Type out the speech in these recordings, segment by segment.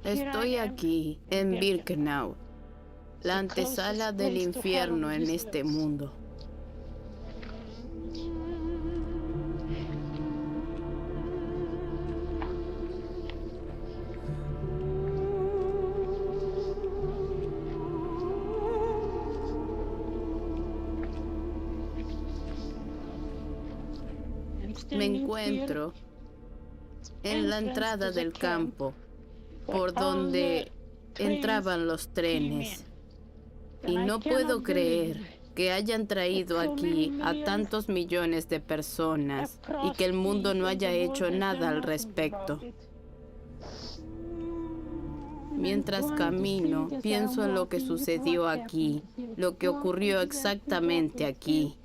Estoy aquí, en Birkenau, la antesala del infierno en este mundo. Me encuentro en la entrada del campo, por donde entraban los trenes. Y no puedo creer que hayan traído aquí a tantos millones de personas y que el mundo no haya hecho nada al respecto. Mientras camino, pienso en lo que sucedió aquí, lo que ocurrió exactamente aquí.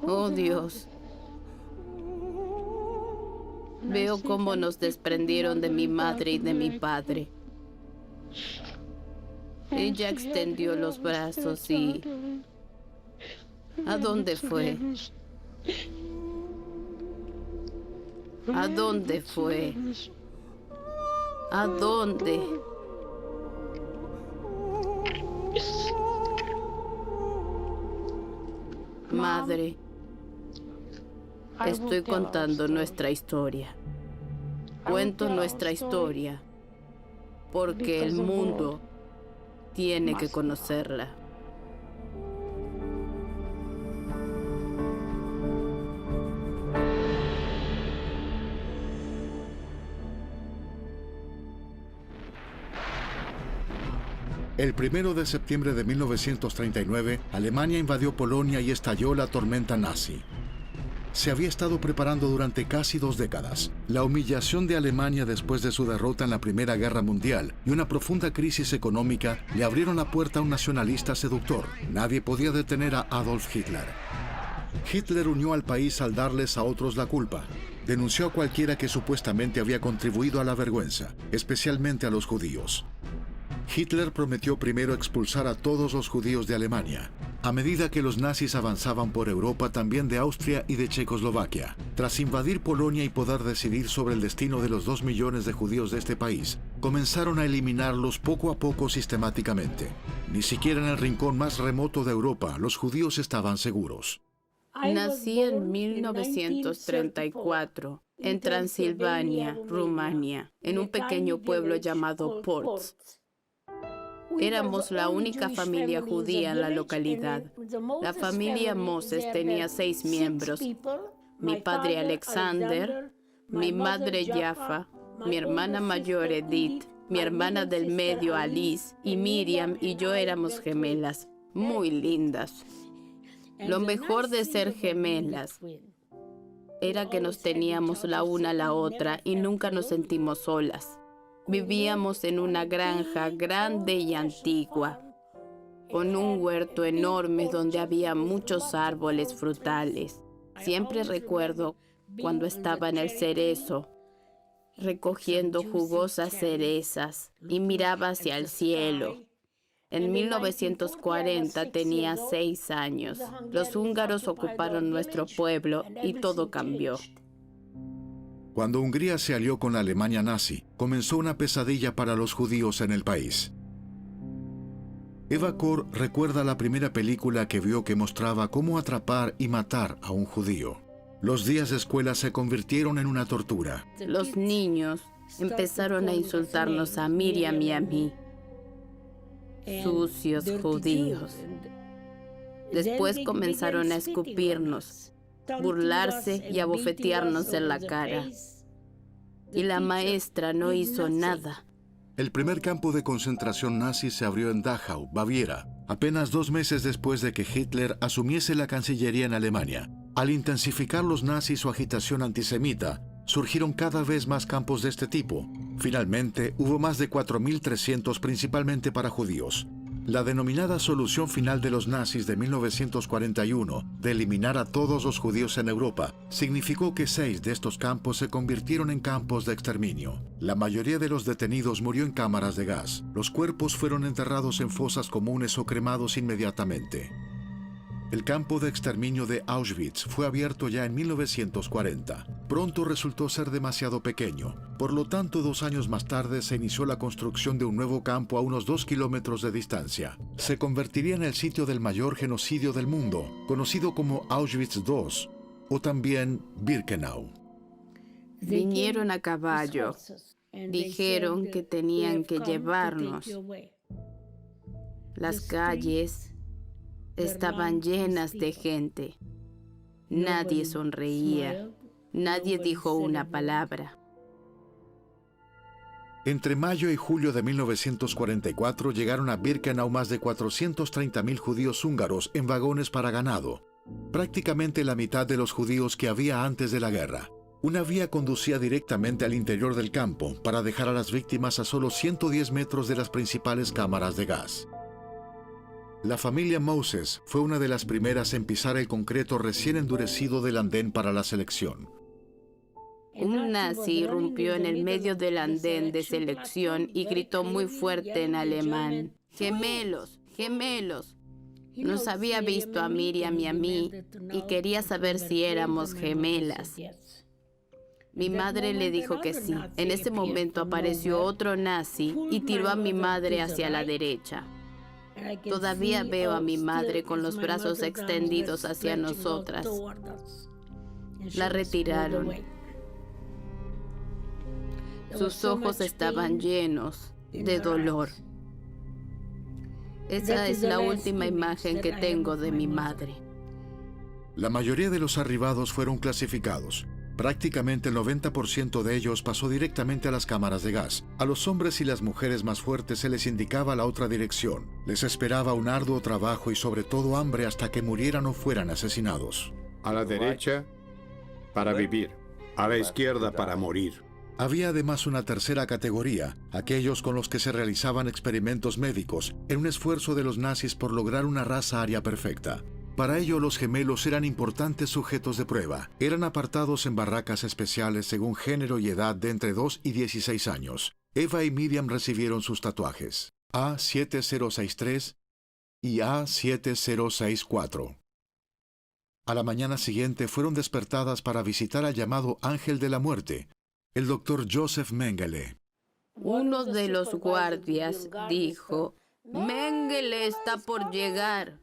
Oh Dios, veo cómo nos desprendieron de mi madre y de mi padre. Ella extendió los brazos y... ¿a dónde fue? ¿A dónde fue? ¿A dónde? Madre, estoy contando nuestra historia. Cuento nuestra historia porque el mundo tiene que conocerla. El 1 de septiembre de 1939, Alemania invadió Polonia y estalló la tormenta nazi. Se había estado preparando durante casi 2 décadas. La humillación de Alemania después de su derrota en la Primera Guerra Mundial y una profunda crisis económica le abrieron la puerta a un nacionalista seductor. Nadie podía detener a Adolf Hitler. Hitler unió al país al darles a otros la culpa. Denunció a cualquiera que supuestamente había contribuido a la vergüenza, especialmente a los judíos. Hitler prometió primero expulsar a todos los judíos de Alemania. A medida que los nazis avanzaban por Europa, también de Austria y de Checoslovaquia. Tras invadir Polonia y poder decidir sobre el destino de los 2 millones de judíos de este país, comenzaron a eliminarlos poco a poco sistemáticamente. Ni siquiera en el rincón más remoto de Europa los judíos estaban seguros. Nací en 1934, en Transilvania, Rumania, en un pequeño pueblo llamado Ports. Éramos la única familia judía en la localidad. La familia Moses tenía 6 miembros. Mi padre Alexander, mi madre Jaffa, mi hermana mayor Edith, mi hermana del medio Alice y Miriam y yo éramos gemelas, muy lindas. Lo mejor de ser gemelas era que nos teníamos la una a la otra y nunca nos sentimos solas. Vivíamos en una granja grande y antigua, con un huerto enorme donde había muchos árboles frutales. Siempre recuerdo cuando estaba en el cerezo, recogiendo jugosas cerezas y miraba hacia el cielo. En 1940 tenía 6 años. Los húngaros ocuparon nuestro pueblo y todo cambió. Cuando Hungría se alió con la Alemania nazi, comenzó una pesadilla para los judíos en el país. Eva Kor recuerda la primera película que vio que mostraba cómo atrapar y matar a un judío. Los días de escuela se convirtieron en una tortura. Los niños empezaron a insultarnos a Miriam y a mí. Sucios judíos. Después comenzaron a escupirnos, burlarse y abofetearnos en la cara. Y la maestra no hizo nada. El primer campo de concentración nazi se abrió en Dachau, Baviera, apenas 2 meses después de que Hitler asumiese la Cancillería en Alemania. Al intensificar los nazis su agitación antisemita, surgieron cada vez más campos de este tipo. Finalmente, hubo más de 4.300 principalmente para judíos. La denominada solución final de los nazis de 1941, de eliminar a todos los judíos en Europa, significó que 6 de estos campos se convirtieron en campos de exterminio. La mayoría de los detenidos murió en cámaras de gas. Los cuerpos fueron enterrados en fosas comunes o cremados inmediatamente. El campo de exterminio de Auschwitz fue abierto ya en 1940. Pronto resultó ser demasiado pequeño. Por lo tanto, 2 años más tarde se inició la construcción de un nuevo campo a unos 2 kilómetros de distancia. Se convertiría en el sitio del mayor genocidio del mundo, conocido como Auschwitz II o también Birkenau. Vinieron a caballo. Dijeron que tenían que llevarnos. Las calles estaban llenas de gente. Nadie sonreía. Nadie dijo una palabra. Entre mayo y julio de 1944 llegaron a Birkenau más de 430.000 judíos húngaros en vagones para ganado, prácticamente la mitad de los judíos que había antes de la guerra. Una vía conducía directamente al interior del campo para dejar a las víctimas a solo 110 metros de las principales cámaras de gas. La familia Moses fue una de las primeras en pisar el concreto recién endurecido del andén para la selección. Un nazi irrumpió en el medio del andén de selección y gritó muy fuerte en alemán: «¡Gemelos! ¡Gemelos!». Nos había visto a Miriam y a mí y quería saber si éramos gemelas. Mi madre le dijo que sí. En ese momento apareció otro nazi y tiró a mi madre hacia la derecha. Todavía veo a mi madre con los brazos extendidos hacia nosotras. La retiraron. Sus ojos estaban llenos de dolor. Esa es la última imagen que tengo de mi madre. La mayoría de los arribados fueron clasificados. Prácticamente el 90% de ellos pasó directamente a las cámaras de gas. A los hombres y las mujeres más fuertes se les indicaba la otra dirección. Les esperaba un arduo trabajo y sobre todo hambre hasta que murieran o fueran asesinados. A la derecha, para vivir. A la izquierda, para morir. Había además una tercera categoría, aquellos con los que se realizaban experimentos médicos, en un esfuerzo de los nazis por lograr una raza aria perfecta. Para ello, los gemelos eran importantes sujetos de prueba. Eran apartados en barracas especiales según género y edad de entre 2 y 16 años. Eva y Miriam recibieron sus tatuajes: A7063 y A7064. A la mañana siguiente fueron despertadas para visitar al llamado Ángel de la Muerte, el doctor Joseph Mengele. Uno de los guardias dijo: «Mengele está por llegar».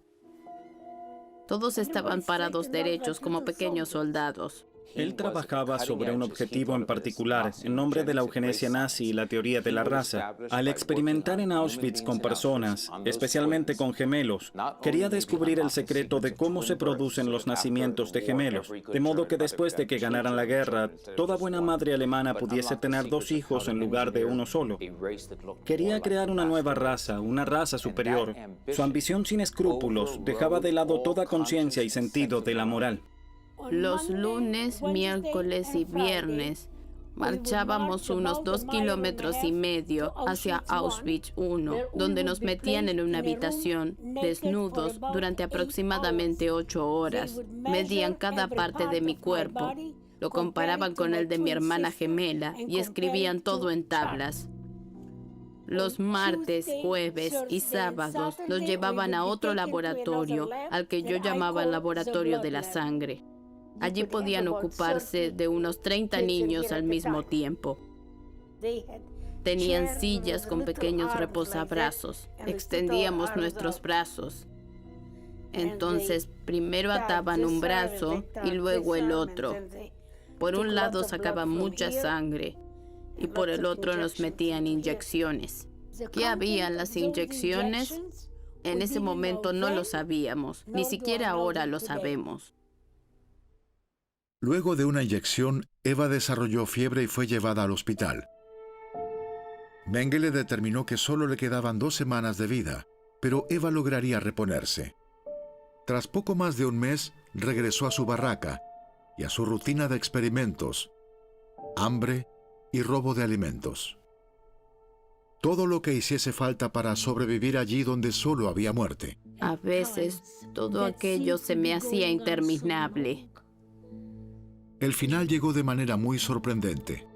Todos estaban parados derechos como pequeños soldados. Él trabajaba sobre un objetivo en particular, en nombre de la eugenesia nazi y la teoría de la raza. Al experimentar en Auschwitz con personas, especialmente con gemelos, quería descubrir el secreto de cómo se producen los nacimientos de gemelos, de modo que después de que ganaran la guerra, toda buena madre alemana pudiese tener 2 hijos en lugar de uno solo. Quería crear una nueva raza, una raza superior. Su ambición sin escrúpulos dejaba de lado toda conciencia y sentido de la moral. Los lunes, miércoles y viernes marchábamos unos 2,5 kilómetros hacia Auschwitz I, donde nos metían en una habitación, desnudos, durante aproximadamente 8 horas. Medían cada parte de mi cuerpo, lo comparaban con el de mi hermana gemela y escribían todo en tablas. Los martes, jueves y sábados nos llevaban a otro laboratorio, al que yo llamaba el laboratorio de la sangre. Allí podían ocuparse de unos 30 niños al mismo tiempo. Tenían sillas con pequeños reposabrazos. Extendíamos nuestros brazos. Entonces, primero ataban un brazo y luego el otro. Por un lado sacaban mucha sangre y por el otro nos metían inyecciones. ¿Qué había en las inyecciones? En ese momento no lo sabíamos, ni siquiera ahora lo sabemos. Luego de una inyección, Eva desarrolló fiebre y fue llevada al hospital. Mengele determinó que solo le quedaban 2 semanas de vida, pero Eva lograría reponerse. Tras poco más de un mes, regresó a su barraca y a su rutina de experimentos, hambre y robo de alimentos. Todo lo que hiciese falta para sobrevivir allí donde solo había muerte. A veces, todo aquello se me hacía interminable. El final llegó de manera muy sorprendente.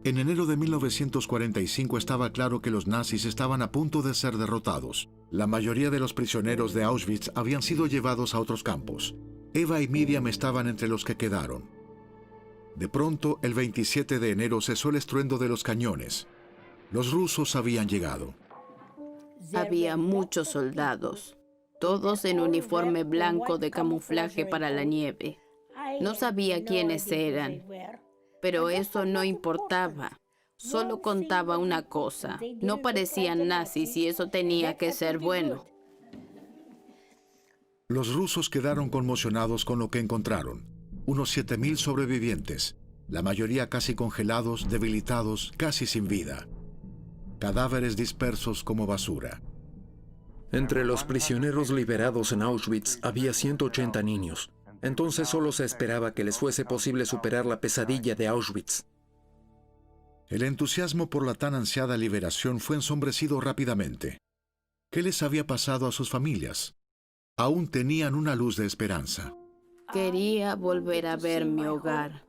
En enero de 1945 estaba claro que los nazis estaban a punto de ser derrotados. La mayoría de los prisioneros de Auschwitz habían sido llevados a otros campos. Eva y Miriam estaban entre los que quedaron. De pronto, el 27 de enero cesó el estruendo de los cañones. Los rusos habían llegado. Había muchos soldados, todos en uniforme blanco de camuflaje para la nieve. No sabía quiénes eran, pero eso no importaba. Solo contaba una cosa: no parecían nazis y eso tenía que ser bueno. Los rusos quedaron conmocionados con lo que encontraron. Unos 7.000 sobrevivientes, la mayoría casi congelados, debilitados, casi sin vida. Cadáveres dispersos como basura. Entre los prisioneros liberados en Auschwitz había 180 niños. Entonces solo se esperaba que les fuese posible superar la pesadilla de Auschwitz. El entusiasmo por la tan ansiada liberación fue ensombrecido rápidamente. ¿Qué les había pasado a sus familias? Aún tenían una luz de esperanza. Quería volver a ver mi hogar.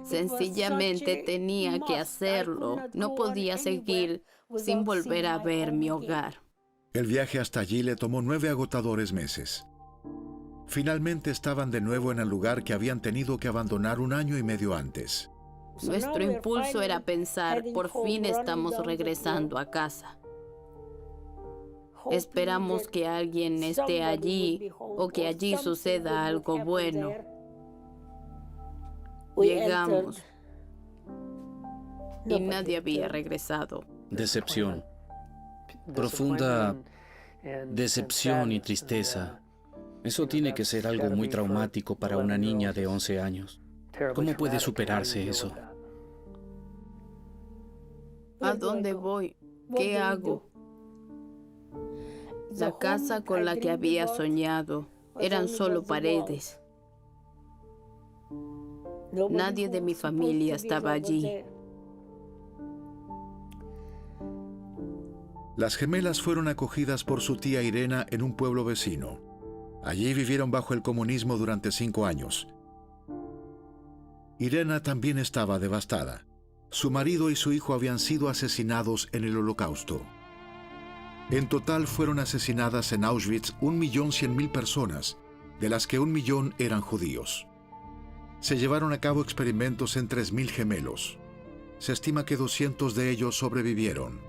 Sencillamente tenía que hacerlo. No podía seguir sin volver a ver mi hogar. El viaje hasta allí le tomó 9 agotadores meses. Finalmente estaban de nuevo en el lugar que habían tenido que abandonar 1 año y medio antes. Nuestro impulso era pensar: por fin estamos regresando a casa. Esperamos que alguien esté allí o que allí suceda algo bueno. Llegamos y nadie había regresado. Decepción. Profunda decepción y tristeza. Eso tiene que ser algo muy traumático para una niña de 11 años. ¿Cómo puede superarse eso? ¿A dónde voy? ¿Qué hago? La casa con la que había soñado eran solo paredes. Nadie de mi familia estaba allí. Las gemelas fueron acogidas por su tía Irena en un pueblo vecino. Allí vivieron bajo el comunismo durante 5 años. Irena también estaba devastada. Su marido y su hijo habían sido asesinados en el Holocausto. En total fueron asesinadas en Auschwitz 1.100.000 personas, de las que 1 millón eran judíos. Se llevaron a cabo experimentos en 3.000 gemelos. Se estima que 200 de ellos sobrevivieron.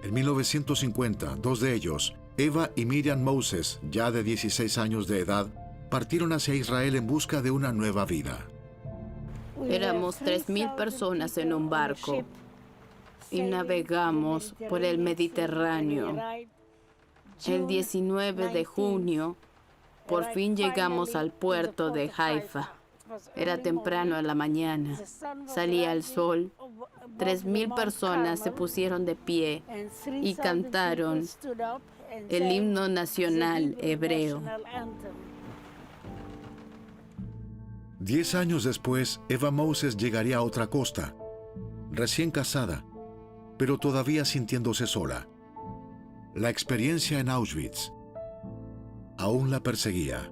En 1950, 2 de ellos, Eva y Miriam Moses, ya de 16 años de edad, partieron hacia Israel en busca de una nueva vida. Éramos 3.000 personas en un barco y navegamos por el Mediterráneo. El 19 de junio, por fin llegamos al puerto de Haifa. Era temprano en la mañana. Salía el sol. 3.000 personas se pusieron de pie y cantaron el himno nacional hebreo. 10 años después, Eva Moses llegaría a otra costa, recién casada, pero todavía sintiéndose sola. La experiencia en Auschwitz aún la perseguía.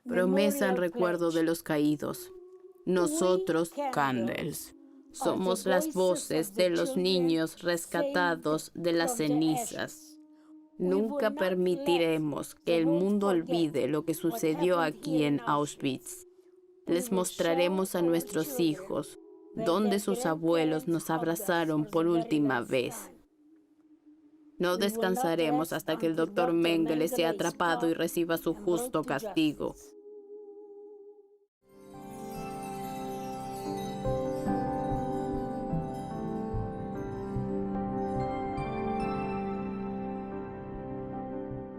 Promesa en recuerdo de los caídos. Nosotros, Candles, somos las voces de los niños rescatados de las cenizas. Nunca permitiremos que el mundo olvide lo que sucedió aquí en Auschwitz. Les mostraremos a nuestros hijos dónde sus abuelos nos abrazaron por última vez. No descansaremos hasta que el Dr. Mengele sea atrapado y reciba su justo castigo.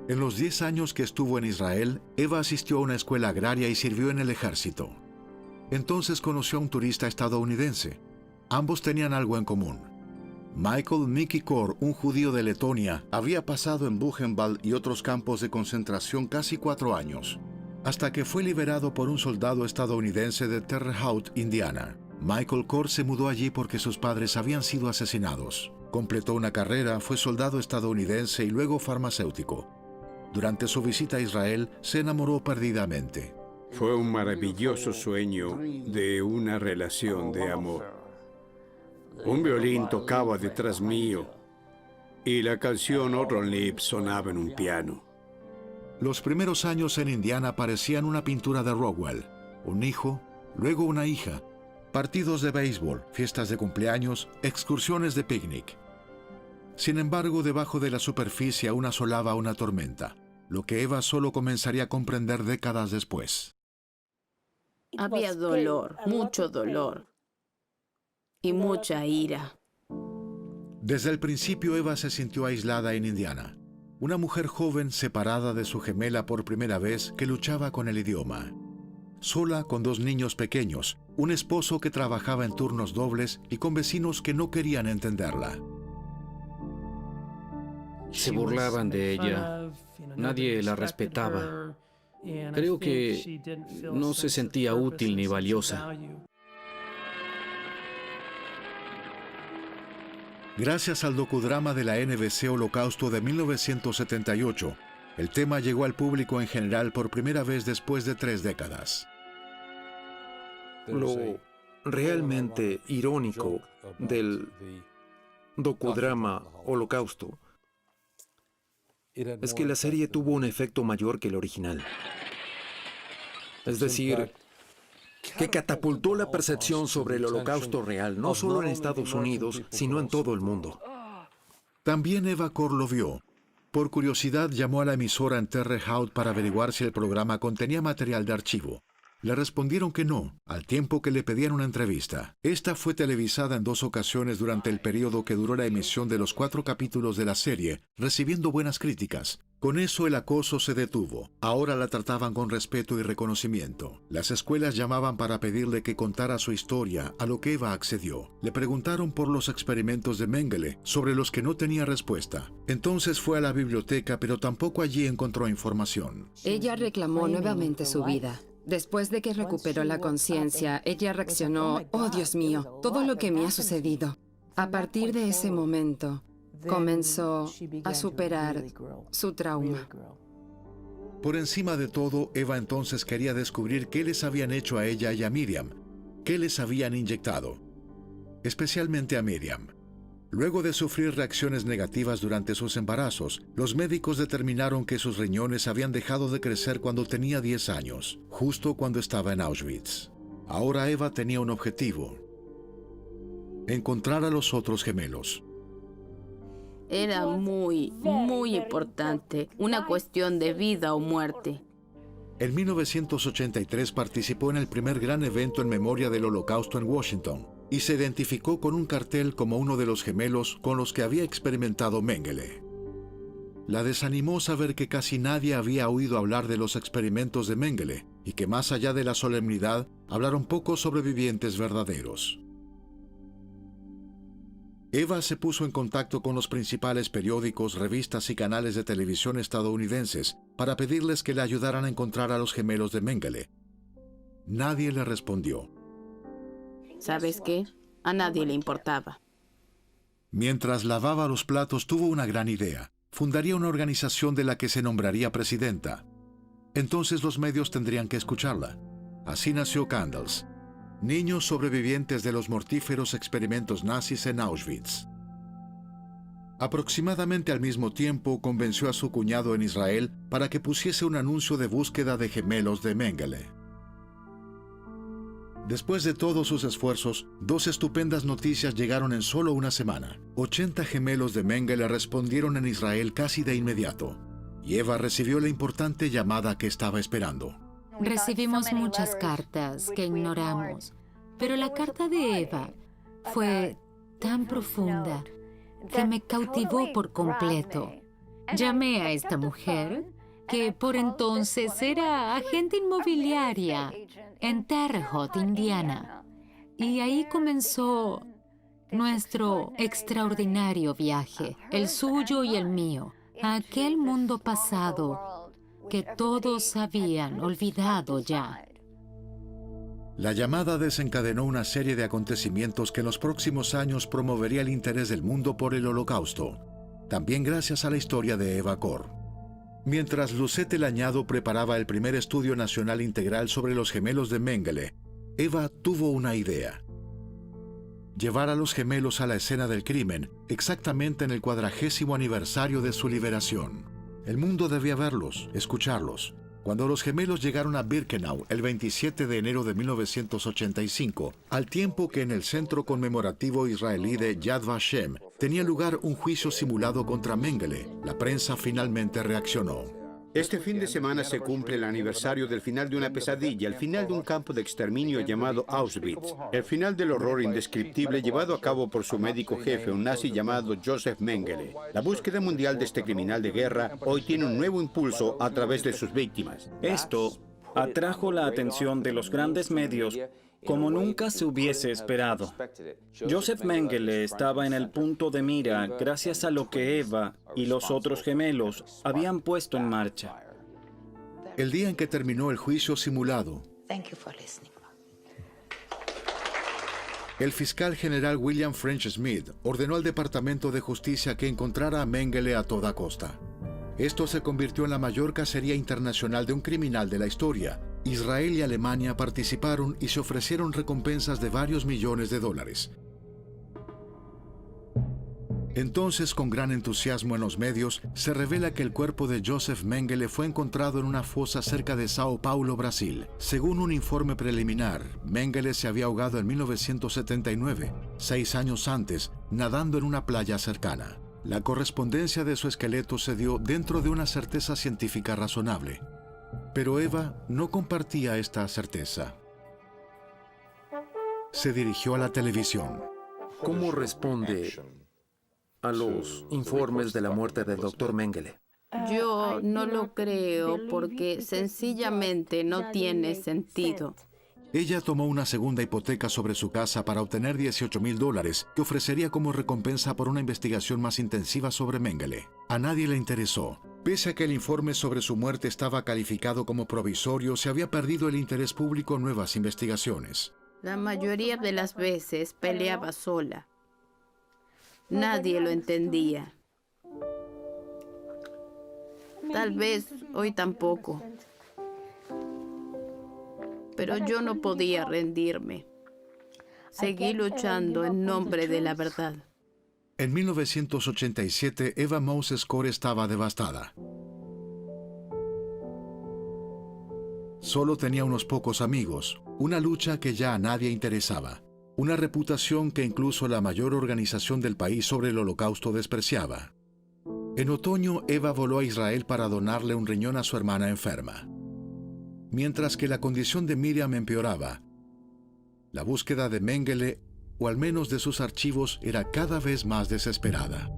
En los 10 años que estuvo en Israel, Eva asistió a una escuela agraria y sirvió en el ejército. Entonces conoció a un turista estadounidense. Ambos tenían algo en común. Michael Mickey Kor, un judío de Letonia, había pasado en Buchenwald y otros campos de concentración casi 4 años, hasta que fue liberado por un soldado estadounidense de Terre Haute, Indiana. Michael Kor se mudó allí porque sus padres habían sido asesinados. Completó una carrera, fue soldado estadounidense y luego farmacéutico. Durante su visita a Israel, se enamoró perdidamente. Fue un maravilloso sueño de una relación de amor. Un violín tocaba detrás mío y la canción Hot on Lips sonaba en un piano. Los primeros años en Indiana parecían una pintura de Rockwell. Un hijo, luego una hija, partidos de béisbol, fiestas de cumpleaños, excursiones de picnic. Sin embargo, debajo de la superficie aún asolaba una tormenta, lo que Eva solo comenzaría a comprender décadas después. Había dolor, mucho dolor y mucha ira. Desde el principio Eva se sintió aislada en Indiana, una mujer joven separada de su gemela por primera vez que luchaba con el idioma. Sola con 2 niños pequeños, un esposo que trabajaba en turnos dobles y con vecinos que no querían entenderla. Se burlaban de ella. Nadie la respetaba. Creo que no se sentía útil ni valiosa. Gracias al docudrama de la NBC Holocausto de 1978, el tema llegó al público en general por primera vez después de 3 décadas. Lo realmente irónico del docudrama Holocausto es que la serie tuvo un efecto mayor que el original. Es decir, que catapultó la percepción sobre el Holocausto real, no solo en Estados Unidos, sino en todo el mundo. También Eva Kor lo vio. Por curiosidad llamó a la emisora en Terre Haute para averiguar si el programa contenía material de archivo. Le respondieron que no, al tiempo que le pedían una entrevista. Esta fue televisada en 2 ocasiones durante el periodo que duró la emisión de los 4 capítulos de la serie, recibiendo buenas críticas. Con eso el acoso se detuvo. Ahora la trataban con respeto y reconocimiento. Las escuelas llamaban para pedirle que contara su historia, a lo que Eva accedió. Le preguntaron por los experimentos de Mengele, sobre los que no tenía respuesta. Entonces fue a la biblioteca, pero tampoco allí encontró información. Ella reclamó nuevamente su vida. Después de que recuperó la conciencia, ella reaccionó: «Oh, Dios mío, todo lo que me ha sucedido». A partir de ese momento, comenzó a superar su trauma. Por encima de todo, Eva entonces quería descubrir qué les habían hecho a ella y a Miriam, qué les habían inyectado, especialmente a Miriam. Luego de sufrir reacciones negativas durante sus embarazos, los médicos determinaron que sus riñones habían dejado de crecer cuando tenía 10 años, justo cuando estaba en Auschwitz. Ahora Eva tenía un objetivo: encontrar a los otros gemelos. Era muy importante, una cuestión de vida o muerte. En 1983 participó en el primer gran evento en memoria del Holocausto en Washington y se identificó con un cartel como uno de los gemelos con los que había experimentado Mengele. La desanimó saber que casi nadie había oído hablar de los experimentos de Mengele y que más allá de la solemnidad hablaron pocos sobrevivientes verdaderos. Eva se puso en contacto con los principales periódicos, revistas y canales de televisión estadounidenses para pedirles que le ayudaran a encontrar a los gemelos de Mengele. Nadie le respondió. ¿Sabes qué? A nadie le importaba. Mientras lavaba los platos tuvo una gran idea. Fundaría una organización de la que se nombraría presidenta. Entonces los medios tendrían que escucharla. Así nació Candles, niños sobrevivientes de los mortíferos experimentos nazis en Auschwitz. Aproximadamente al mismo tiempo convenció a su cuñado en Israel para que pusiese un anuncio de búsqueda de gemelos de Mengele. Después de todos sus esfuerzos, 2 estupendas noticias llegaron en solo una semana. 80 gemelos de Mengele respondieron en Israel casi de inmediato, y Eva recibió la importante llamada que estaba esperando. Recibimos muchas cartas que ignoramos, pero la carta de Eva fue tan profunda que me cautivó por completo. Llamé a esta mujer, que por entonces era agente inmobiliaria en Terre Haute, Indiana. Y ahí comenzó nuestro extraordinario viaje, el suyo y el mío, a aquel mundo pasado que todos habían olvidado ya. La llamada desencadenó una serie de acontecimientos que en los próximos años promovería el interés del mundo por el Holocausto, también gracias a la historia de Eva Kor. Mientras Lucette Lañado preparaba el primer estudio nacional integral sobre los gemelos de Mengele, Eva tuvo una idea: llevar a los gemelos a la escena del crimen, exactamente en el 40º aniversario de su liberación. El mundo debía verlos, escucharlos. Cuando los gemelos llegaron a Birkenau el 27 de enero de 1985, al tiempo que en el centro conmemorativo israelí de Yad Vashem tenía lugar un juicio simulado contra Mengele, la prensa finalmente reaccionó. Este fin de semana se cumple el aniversario del final de una pesadilla, el final de un campo de exterminio llamado Auschwitz, el final del horror indescriptible llevado a cabo por su médico jefe, un nazi llamado Joseph Mengele. La búsqueda mundial de este criminal de guerra hoy tiene un nuevo impulso a través de sus víctimas. Esto atrajo la atención de los grandes medios como nunca se hubiese esperado. Joseph Mengele estaba en el punto de mira gracias a lo que Eva y los otros gemelos habían puesto en marcha. El día en que terminó el juicio simulado, el fiscal general William French Smith ordenó al Departamento de Justicia que encontrara a Mengele a toda costa. Esto se convirtió en la mayor cacería internacional de un criminal de la historia. Israel y Alemania participaron y se ofrecieron recompensas de varios millones de dólares. Entonces, con gran entusiasmo en los medios, se revela que el cuerpo de Joseph Mengele fue encontrado en una fosa cerca de Sao Paulo, Brasil. Según un informe preliminar, Mengele se había ahogado en 1979, 6 años antes, nadando en una playa cercana. La correspondencia de su esqueleto se dio dentro de una certeza científica razonable. Pero Eva no compartía esta certeza. Se dirigió a la televisión. ¿Cómo responde a los informes de la muerte del Dr. Mengele? Yo no lo creo porque sencillamente no tiene sentido. Ella tomó una segunda hipoteca sobre su casa para obtener $18,000 que ofrecería como recompensa por una investigación más intensiva sobre Mengele. A nadie le interesó. Pese a que el informe sobre su muerte estaba calificado como provisorio, se había perdido el interés público en nuevas investigaciones. La mayoría de las veces peleaba sola. Nadie lo entendía. Tal vez hoy tampoco. Pero yo no podía rendirme. Seguí luchando en nombre de la verdad. En 1987, Eva Moses Core estaba devastada. Solo tenía unos pocos amigos, una lucha que ya a nadie interesaba, una reputación que incluso la mayor organización del país sobre el Holocausto despreciaba. En otoño, Eva voló a Israel para donarle un riñón a su hermana enferma. Mientras que la condición de Miriam empeoraba, la búsqueda de Mengele, o al menos de sus archivos, era cada vez más desesperada.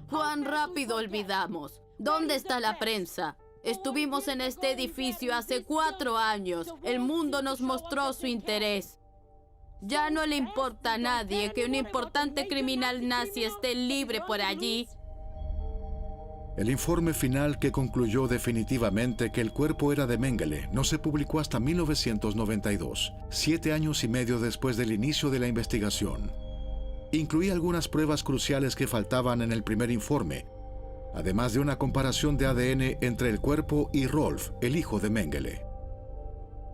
Cuán rápido olvidamos. ¿Dónde está la prensa? Estuvimos en este edificio hace 4 años. El mundo nos mostró su interés. Ya no le importa a nadie que un importante criminal nazi esté libre por allí. El informe final, que concluyó definitivamente que el cuerpo era de Mengele, no se publicó hasta 1992, 7 años y medio después del inicio de la investigación. Incluía algunas pruebas cruciales que faltaban en el primer informe, además de una comparación de ADN entre el cuerpo y Rolf, el hijo de Mengele.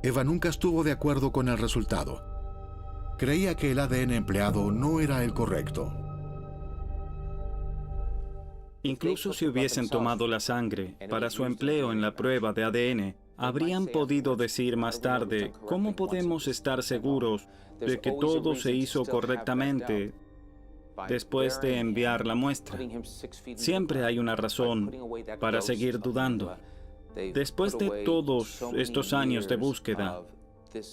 Eva nunca estuvo de acuerdo con el resultado. Creía que el ADN empleado no era el correcto. Incluso si hubiesen tomado la sangre para su empleo en la prueba de ADN, habrían podido decir más tarde, ¿cómo podemos estar seguros de que todo se hizo correctamente después de enviar la muestra? Siempre hay una razón para seguir dudando. Después de todos estos años de búsqueda,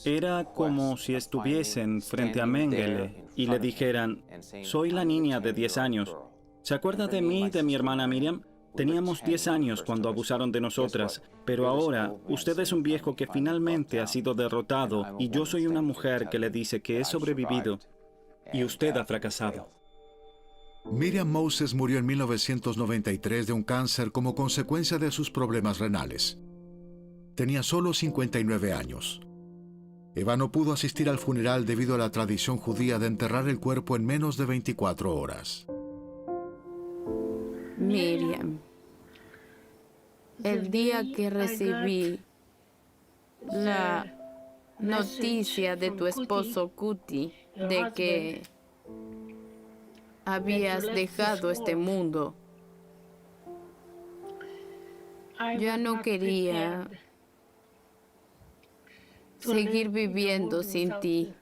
era como si estuviesen frente a Mengele y le dijeran, soy la niña de 10 años. ¿Se acuerda de mí y de mi hermana Miriam? Teníamos 10 años cuando abusaron de nosotras, pero ahora usted es un viejo que finalmente ha sido derrotado y yo soy una mujer que le dice que he sobrevivido y usted ha fracasado. Miriam Moses murió en 1993 de un cáncer como consecuencia de sus problemas renales. Tenía solo 59 años. Eva no pudo asistir al funeral debido a la tradición judía de enterrar el cuerpo en menos de 24 horas. Miriam, El día que recibí la noticia de tu esposo Kuti de que habías dejado este mundo, ya no quería seguir viviendo sin ti.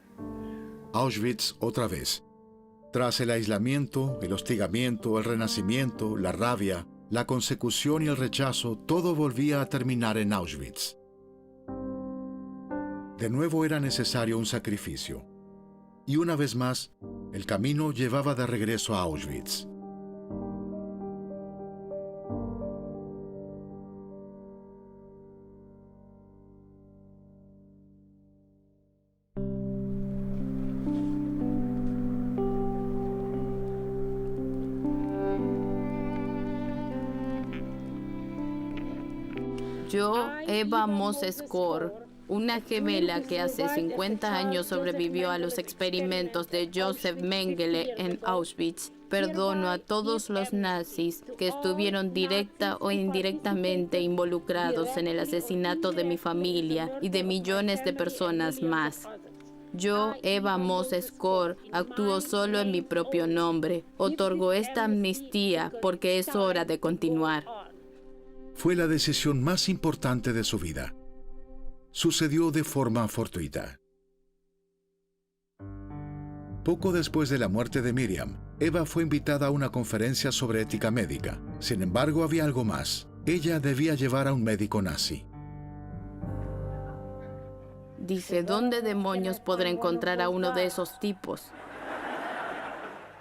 Auschwitz otra vez. Tras el aislamiento, el hostigamiento, el renacimiento, la rabia, la consecución y el rechazo, todo volvía a terminar en Auschwitz. De nuevo era necesario un sacrificio. Y una vez más, el camino llevaba de regreso a Auschwitz. Yo, Eva Moses-Kor, una gemela que hace 50 años sobrevivió a los experimentos de Joseph Mengele en Auschwitz, perdono a todos los nazis que estuvieron directa o indirectamente involucrados en el asesinato de mi familia y de millones de personas más. Yo, Eva Moses-Kor, actúo solo en mi propio nombre. Otorgo esta amnistía porque es hora de continuar. Fue la decisión más importante de su vida. Sucedió de forma fortuita. Poco después de la muerte de Miriam, Eva fue invitada a una conferencia sobre ética médica. Sin embargo, había algo más. Ella debía llevar a un médico nazi. Dije, ¿dónde demonios podré encontrar a uno de esos tipos?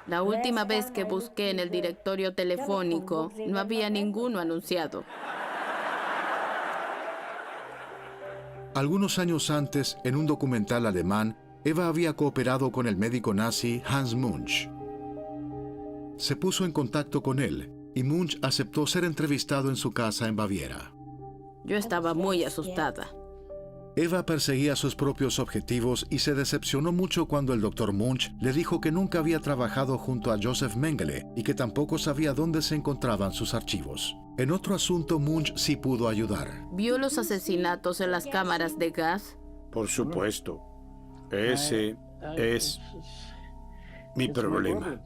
La última vez que busqué en el directorio telefónico, no había ninguno anunciado. Algunos años antes, en un documental alemán, Eva había cooperado con el médico nazi Hans Munch. Se puso en contacto con él y Munch aceptó ser entrevistado en su casa en Baviera. Yo estaba muy asustada. Eva perseguía sus propios objetivos y se decepcionó mucho cuando el Dr. Munch le dijo que nunca había trabajado junto a Joseph Mengele y que tampoco sabía dónde se encontraban sus archivos. En otro asunto, Munch sí pudo ayudar. ¿Vio los asesinatos en las cámaras de gas? Por supuesto. Ese es mi problema.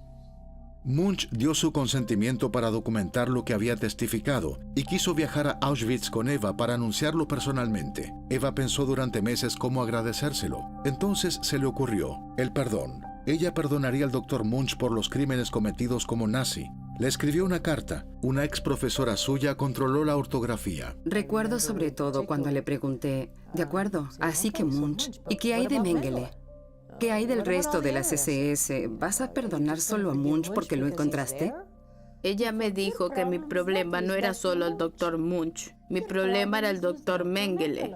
Munch dio su consentimiento para documentar lo que había testificado y quiso viajar a Auschwitz con Eva para anunciarlo personalmente. Eva pensó durante meses cómo agradecérselo. Entonces se le ocurrió el perdón. Ella perdonaría al Dr. Munch por los crímenes cometidos como nazi. Le escribió una carta. Una ex profesora suya controló la ortografía. Recuerdo sobre todo cuando le pregunté, de acuerdo, así que Munch, ¿y qué hay de Mengele? ¿Qué hay del resto de las SS? ¿Vas a perdonar solo a Munch porque lo encontraste? Ella me dijo que mi problema no era solo el Dr. Munch. Mi problema era el Dr. Mengele.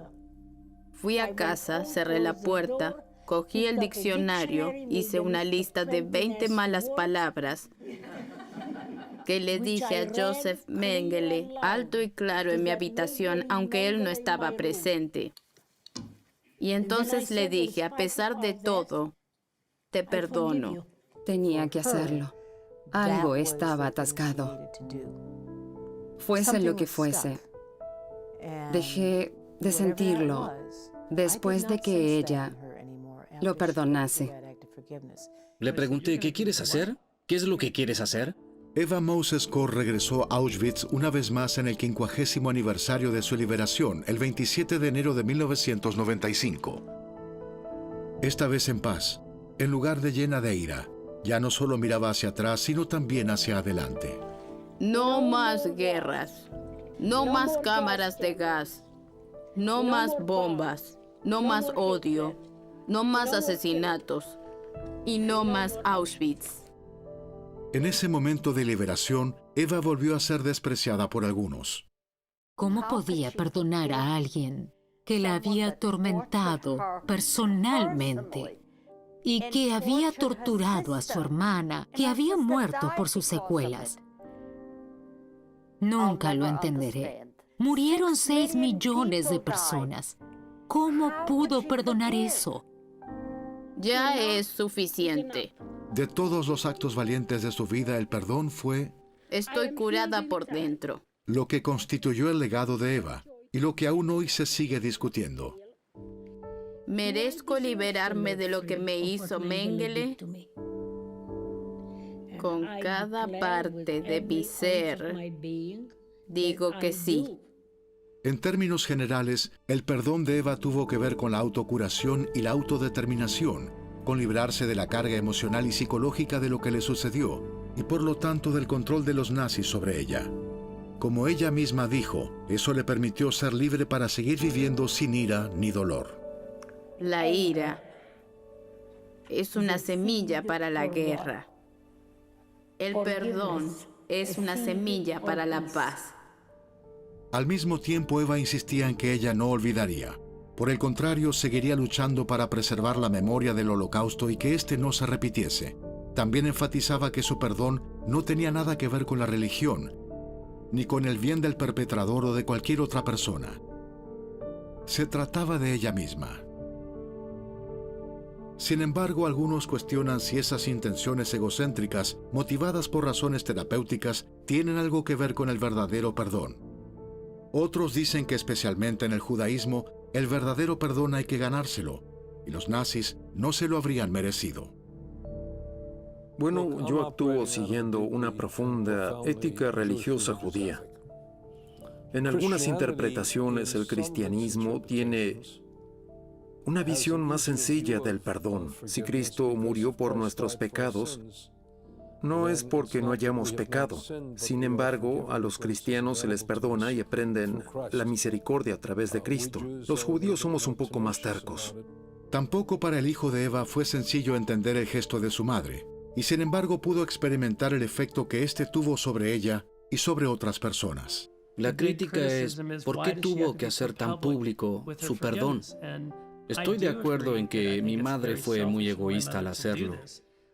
Fui a casa, cerré la puerta, cogí el diccionario, hice una lista de 20 malas palabras que le dije a Joseph Mengele alto y claro en mi habitación, aunque él no estaba presente. Y entonces le dije, a pesar de todo, te perdono. Tenía que hacerlo. Algo estaba atascado. Fuese lo que fuese. Dejé de sentirlo después de que ella lo perdonase. Le pregunté, ¿qué quieres hacer? ¿Qué es lo que quieres hacer? Eva Moses-Kor regresó a Auschwitz una vez más en el 50º aniversario de su liberación, el 27 de enero de 1995. Esta vez en paz, en lugar de llena de ira, ya no solo miraba hacia atrás, sino también hacia adelante. No más guerras, no más cámaras de gas, no más bombas, no más odio, no más asesinatos y no más Auschwitz. En ese momento de liberación, Eva volvió a ser despreciada por algunos. ¿Cómo podía perdonar a alguien que la había atormentado personalmente y que había torturado a su hermana, que había muerto por sus secuelas? Nunca lo entenderé. Murieron 6 millones de personas. ¿Cómo pudo perdonar eso? Ya es suficiente. De todos los actos valientes de su vida, el perdón fue Estoy curada por dentro. lo que constituyó el legado de Eva y lo que aún hoy se sigue discutiendo. ¿Merezco liberarme de lo que me hizo Mengele? Con cada parte de mi ser, digo que sí. En términos generales, el perdón de Eva tuvo que ver con la autocuración y la autodeterminación, con librarse de la carga emocional y psicológica de lo que le sucedió, y por lo tanto del control de los nazis sobre ella. Como ella misma dijo, eso le permitió ser libre para seguir viviendo sin ira ni dolor. La ira es una semilla para la guerra. El perdón es una semilla para la paz. Al mismo tiempo, Eva insistía en que ella no olvidaría. Por el contrario, seguiría luchando para preservar la memoria del Holocausto y que éste no se repitiese. También enfatizaba que su perdón no tenía nada que ver con la religión, ni con el bien del perpetrador o de cualquier otra persona. Se trataba de ella misma. Sin embargo, algunos cuestionan si esas intenciones egocéntricas, motivadas por razones terapéuticas, tienen algo que ver con el verdadero perdón. Otros dicen que especialmente en el judaísmo, el verdadero perdón hay que ganárselo, y los nazis no se lo habrían merecido. Bueno, yo actúo siguiendo una profunda ética religiosa judía. En algunas interpretaciones, el cristianismo tiene una visión más sencilla del perdón. Si Cristo murió por nuestros pecados, no es porque no hayamos pecado. Sin embargo, a los cristianos se les perdona y aprenden la misericordia a través de Cristo. Los judíos somos un poco más tercos. Tampoco para el hijo de Eva fue sencillo entender el gesto de su madre, y sin embargo pudo experimentar el efecto que éste tuvo sobre ella y sobre otras personas. La crítica es, ¿por qué tuvo que hacer tan público su perdón? Estoy de acuerdo en que mi madre fue muy egoísta al hacerlo.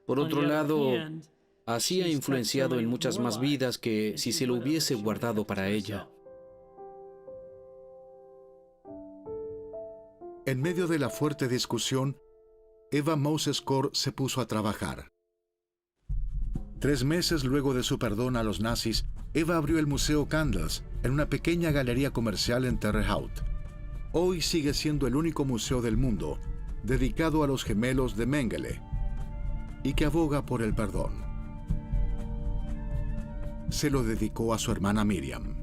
Por otro lado, así ha influenciado en muchas más vidas que si se lo hubiese guardado para ella. En medio de la fuerte discusión, Eva Moses Kor se puso a trabajar. 3 meses luego de su perdón a los nazis, Eva abrió el Museo Candles en una pequeña galería comercial en Terre Haute. Hoy sigue siendo el único museo del mundo dedicado a los gemelos de Mengele y que aboga por el perdón. Se lo dedicó a su hermana Miriam.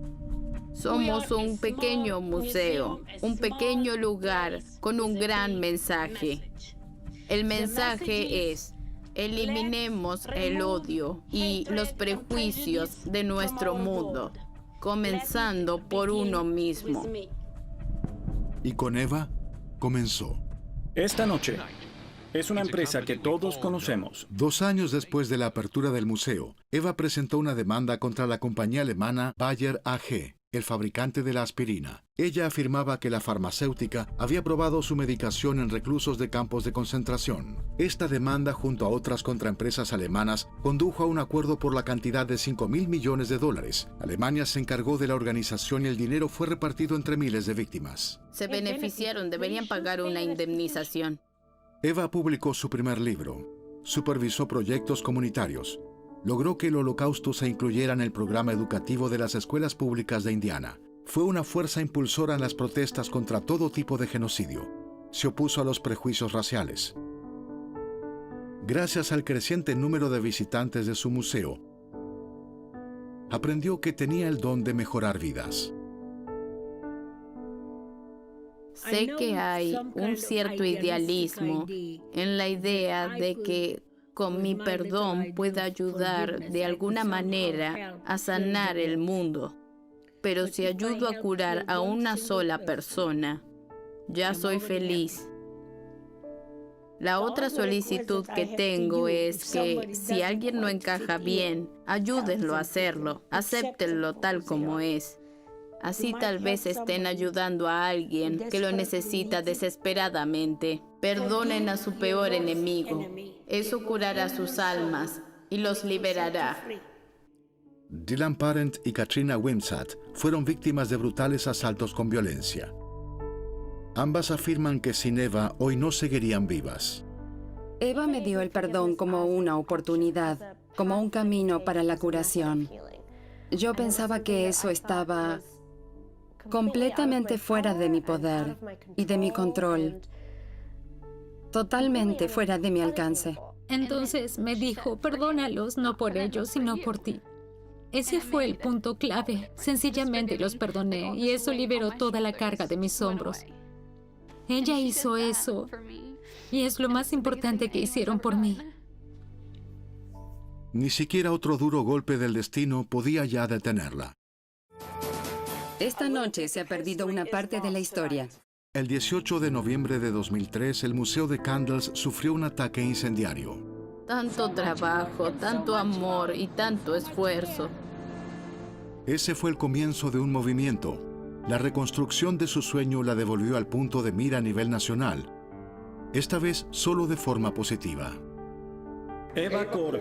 Somos un pequeño museo, un pequeño lugar con un gran mensaje. El mensaje es: eliminemos el odio y los prejuicios de nuestro mundo, comenzando por uno mismo. Y con Eva comenzó. Esta noche es una empresa que todos conocemos. 2 años después de la apertura del museo, Eva presentó una demanda contra la compañía alemana Bayer AG, el fabricante de la aspirina. Ella afirmaba que la farmacéutica había probado su medicación en reclusos de campos de concentración. Esta demanda, junto a otras contra empresas alemanas, condujo a un acuerdo por la cantidad de $5.000 millones. Alemania se encargó de la organización y el dinero fue repartido entre miles de víctimas. Se beneficiaron, deberían pagar una indemnización. Eva publicó su primer libro, supervisó proyectos comunitarios, logró que el Holocausto se incluyera en el programa educativo de las escuelas públicas de Indiana. Fue una fuerza impulsora en las protestas contra todo tipo de genocidio. Se opuso a los prejuicios raciales. Gracias al creciente número de visitantes de su museo, aprendió que tenía el don de mejorar vidas. Sé que hay un cierto idealismo en la idea de que con mi perdón pueda ayudar de alguna manera a sanar el mundo. Pero si ayudo a curar a una sola persona, ya soy feliz. La otra solicitud que tengo es que si alguien no encaja bien, ayúdenlo a hacerlo, acéptenlo tal como es. Así tal vez estén ayudando a alguien que lo necesita desesperadamente. Perdonen a su peor enemigo. Eso curará sus almas y los liberará. Dylan Parent y Katrina Wimsatt fueron víctimas de brutales asaltos con violencia. Ambas afirman que sin Eva hoy no seguirían vivas. Eva me dio el perdón como una oportunidad, como un camino para la curación. Yo pensaba que eso estaba completamente fuera de mi poder y de mi control, totalmente fuera de mi alcance. Entonces me dijo, perdónalos, no por ellos, sino por ti. Ese fue el punto clave. Sencillamente los perdoné y eso liberó toda la carga de mis hombros. Ella hizo eso y es lo más importante que hicieron por mí. Ni siquiera otro duro golpe del destino podía ya detenerla. Esta noche se ha perdido una parte de la historia. El 18 de noviembre de 2003, el Museo de Candles sufrió un ataque incendiario. Tanto trabajo, tanto amor y tanto esfuerzo. Ese fue el comienzo de un movimiento. La reconstrucción de su sueño la devolvió al punto de mira a nivel nacional, esta vez solo de forma positiva. Eva Kor,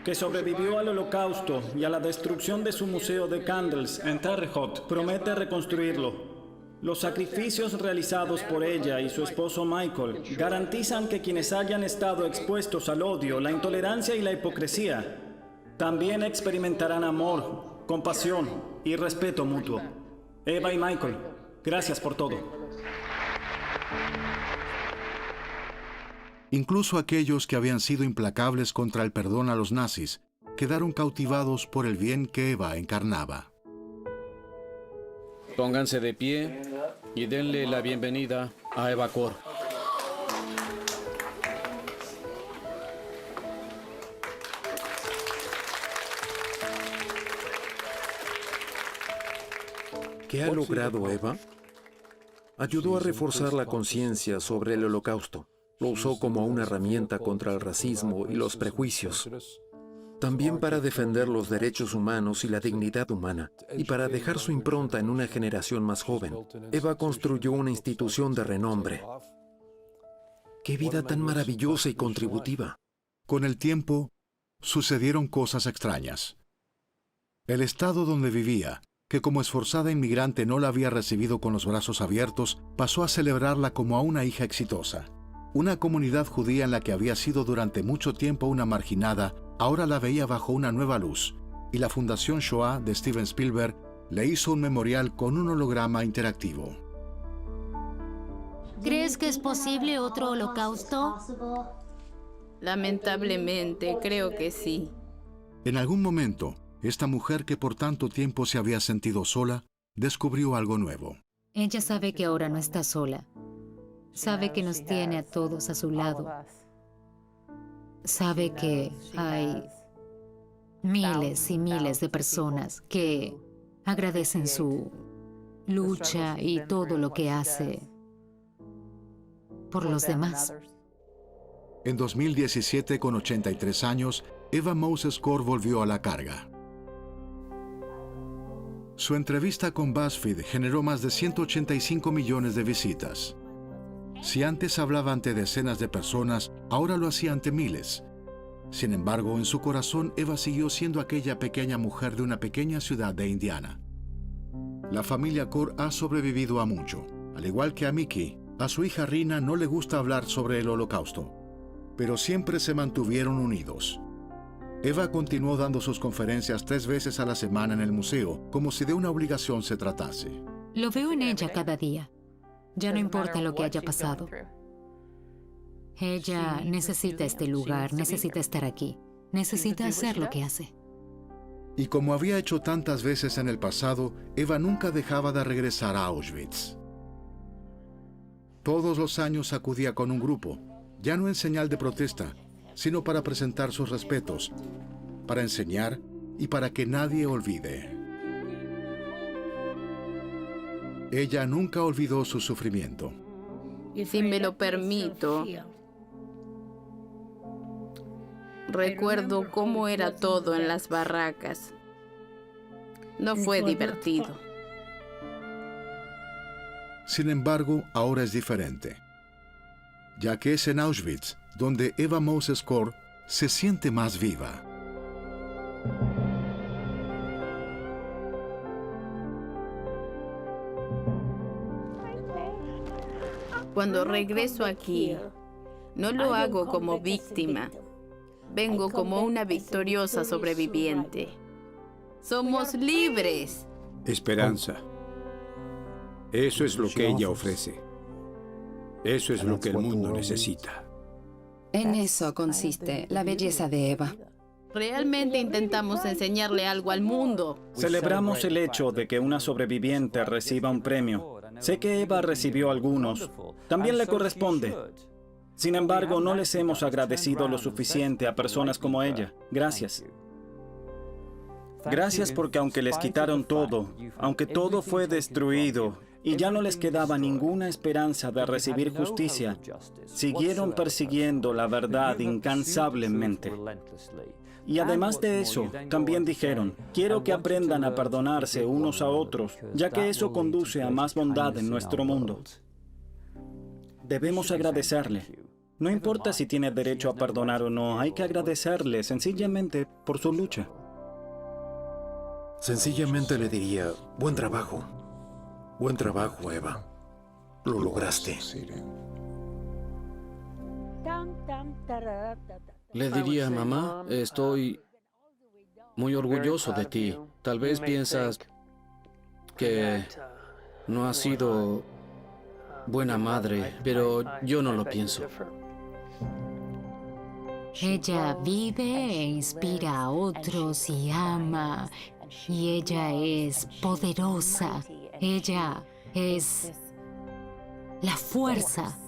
que sobrevivió al Holocausto y a la destrucción de su museo de Candles en Terre Haute, promete reconstruirlo. Los sacrificios realizados por ella y su esposo Michael garantizan que quienes hayan estado expuestos al odio, la intolerancia y la hipocresía también experimentarán amor, compasión y respeto mutuo. Eva y Michael, gracias por todo. Incluso aquellos que habían sido implacables contra el perdón a los nazis quedaron cautivados por el bien que Eva encarnaba. Pónganse de pie y denle la bienvenida a Eva Kor. ¿Qué ha logrado Eva? Ayudó a reforzar la conciencia sobre el Holocausto. Lo usó como una herramienta contra el racismo y los prejuicios. También para defender los derechos humanos y la dignidad humana, y para dejar su impronta en una generación más joven. Eva construyó una institución de renombre. ¡Qué vida tan maravillosa y contributiva! Con el tiempo, sucedieron cosas extrañas. El estado donde vivía, que como esforzada inmigrante no la había recibido con los brazos abiertos, pasó a celebrarla como a una hija exitosa. Una comunidad judía en la que había sido durante mucho tiempo una marginada, ahora la veía bajo una nueva luz, y la Fundación Shoah de Steven Spielberg le hizo un memorial con un holograma interactivo. ¿Crees que es posible otro holocausto? Lamentablemente, creo que sí. En algún momento, esta mujer que por tanto tiempo se había sentido sola, descubrió algo nuevo. Ella sabe que ahora no está sola. Sabe que nos tiene a todos a su lado. Sabe que hay miles y miles de personas que agradecen su lucha y todo lo que hace por los demás. En 2017, con 83 años, Eva Moses Kor volvió a la carga. Su entrevista con BuzzFeed generó más de 185 millones de visitas. Si antes hablaba ante decenas de personas, ahora lo hacía ante miles. Sin embargo, en su corazón, Eva siguió siendo aquella pequeña mujer de una pequeña ciudad de Indiana. La familia Kor ha sobrevivido a mucho. Al igual que a Mickey, a su hija Rina no le gusta hablar sobre el Holocausto, pero siempre se mantuvieron unidos. Eva continuó dando sus conferencias 3 veces a la semana en el museo, como si de una obligación se tratase. Lo veo en ella cada día. Ya no importa lo que haya pasado. Ella necesita este lugar, necesita estar aquí, necesita hacer lo que hace. Y como había hecho tantas veces en el pasado, Eva nunca dejaba de regresar a Auschwitz. Todos los años acudía con un grupo, ya no en señal de protesta, sino para presentar sus respetos, para enseñar y para que nadie olvide. Ella nunca olvidó su sufrimiento. Si me lo permito, recuerdo cómo era todo en las barracas. No fue divertido. Sin embargo, ahora es diferente, ya que es en Auschwitz donde Eva Moses Kor se siente más viva. Cuando regreso aquí, no lo hago como víctima. Vengo como una victoriosa sobreviviente. Somos libres. Esperanza. Eso es lo que ella ofrece. Eso es lo que el mundo necesita. En eso consiste la belleza de Eva. Realmente intentamos enseñarle algo al mundo. Celebramos el hecho de que una sobreviviente reciba un premio. Sé que Eva recibió algunos. También le corresponde. Sin embargo, no les hemos agradecido lo suficiente a personas como ella. Gracias. Gracias porque aunque les quitaron todo, aunque todo fue destruido y ya no les quedaba ninguna esperanza de recibir justicia, siguieron persiguiendo la verdad incansablemente. Y además de eso, también dijeron, quiero que aprendan a perdonarse unos a otros, ya que eso conduce a más bondad en nuestro mundo. Debemos agradecerle. No importa si tiene derecho a perdonar o no, hay que agradecerle sencillamente por su lucha. Sencillamente le diría, buen trabajo. Buen trabajo, Eva. Lo lograste. Le diría, mamá, estoy muy orgulloso de ti. Tal vez piensas que no has sido buena madre, pero yo no lo pienso. Ella vive e inspira a otros y ama. Y ella es poderosa. Ella es la fuerza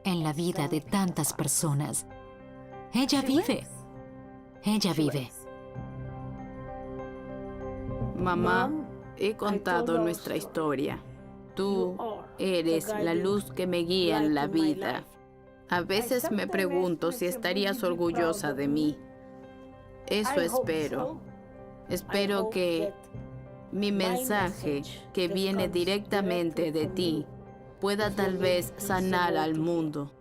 en la vida de tantas personas. Ella vive. Ella vive. Mamá, he contado nuestra historia. Tú eres la luz que me guía en la vida. A veces me pregunto si estarías orgullosa de mí. Eso espero. Espero que mi mensaje, que viene directamente de ti, pueda tal vez sanar al mundo.